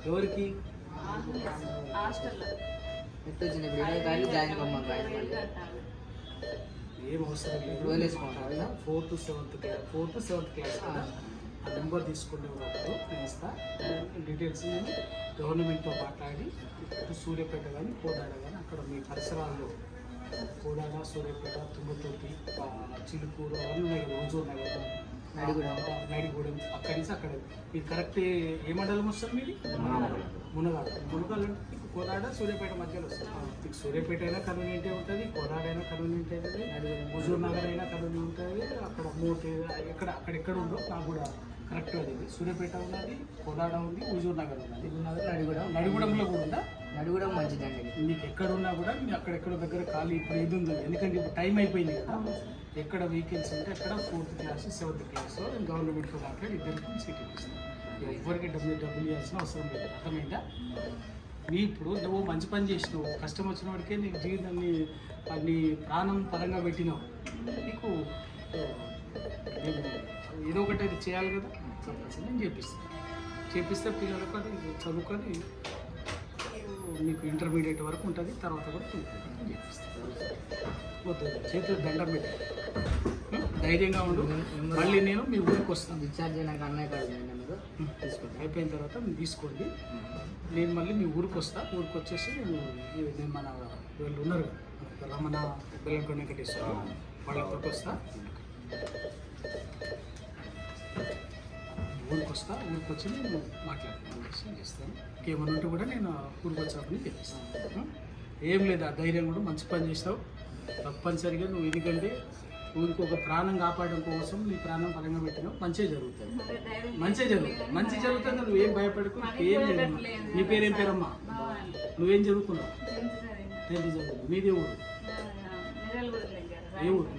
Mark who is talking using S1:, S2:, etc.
S1: ఎవరికి
S2: హాస్టల్లో
S3: ఎట్లా వచ్చింది ఇప్పుడు 20 తారీఖు జాయిన్ కమ్మా
S1: ఏం అవసరం లేదు.
S3: వదిలేసుకుంటారు
S1: 4th to 7th క్లాస్ కదా, ఆ నెంబర్ తీసుకునే ఒకరు నేను ఇస్తా. డీటెయిల్స్ నేను గవర్నమెంట్తో మాట్లాడి ఇటు సూర్యాపేట కానీ కోదాడ కానీ అక్కడ మీ పరిసరాల్లో కోదాడ, సూర్యాపేట, తుంగతుర్తి, చిలుకూరు అవన్నీ ఉన్నాయి కదా, హుజూర్ నగర్, నడిగూడెం, అక్కడి నుంచి అక్కడ మీరు కరెక్ట్ ఏ మండలం వస్తారు మీది? మునగాడు. మునగాడు అంటే మీకు కోదాడ సూర్యాపేట మధ్యలో వస్తుంది. మీకు సూర్యాపేట అయినా కన్వీనియంటే ఉంటుంది, కోదాడ అయినా కన్వీనియంట్ అవుతుంది, హుజూర్ నగర్ అయినా కన్వీనియంట్ ఉంటుంది. అక్కడ మూట అక్కడెక్కడ ఉందో నాకు కూడా కరెక్ట్ అది. సూర్యాపేట ఉన్నది, కోదాడ ఉంది, హుజూర్ నగర్ ఉన్నది, నడిగూడెంలో కూడా ఉందా?
S3: నడిగూడెం మంచిదండి.
S1: మీకు ఎక్కడున్నా కూడా మీరు అక్కడెక్కడ దగ్గర ఖాళీ ఇప్పుడు ఇది ఉంది, ఎందుకంటే ఇప్పుడు టైం అయిపోయింది కదా. ఎక్కడ వెహికల్స్ ఉంటే అక్కడ 4th క్లాస్ 7th క్లాస్లో నేను గవర్నమెంట్తో మాట్లాడి ఇద్దరికి సీట్ ఇప్పిస్తాను. ఎవరికి డబ్బులు ఇవ్వాల్సిన అవసరం లేదు. అర్థమైందా? నీ ఇప్పుడు నువ్వు మంచి పని చేసినావు, కష్టం వచ్చిన వాడికే నీకు జీవితాన్ని నీ ప్రాణం పరంగా పెట్టినావు. నీకు ఏదో ఒకటి అది చేయాలి కదా, కంపల్సరీ నేను చేపిస్తే పిల్లలకు అది చదువుకొని మీకు ఇంటర్మీడియట్ వరకు ఉంటుంది, తర్వాత కూడా చేపిస్తాను. వద్దు చేతులు దండం పెట్టి ధైర్యంగా ఉండు. మళ్ళీ నేను మీ ఊరికి వస్తాను.
S3: డిశ్చార్జ్ అయినాక అన్నయ్య కాదు మీరు
S1: తీసుకోండి, అయిపోయిన తర్వాత మీరు తీసుకోండి. నేను మళ్ళీ మీ ఊరికి వస్తా. ఊరికి వచ్చేసి నేను మన వీళ్ళు ఉన్నారు కదా, రమణ, బెల్లంకొండ వెంకటేశ్వర, వాళ్ళతో వస్తా. ఊరికి వచ్చి నేను మాట్లాడుతాను, చేస్తాను. ఇంకేమైనా ఉంటే కూడా నేను ఊరికి వచ్చినప్పుడు తెప్పిస్తాను. ఏం లేదు, ఆ ధైర్యం కూడా మంచి పని చేస్తావు. తప్పనిసరిగా నువ్వు ఎందుకంటే నువ్వు ఇంకొక ప్రాణం కాపాడడం కోసం నీ ప్రాణం పరంగా పెట్టినావు. మంచిగా జరుగుతుంది, మంచి జరుగుతుంది. నువ్వేం భయపడకు, ఏం లేదు. నీ పేరేం పేరమ్మా? నువ్వేం చదువుకున్నావు? 10th చదువు. మీది ఊరు? ఏ ఊరు?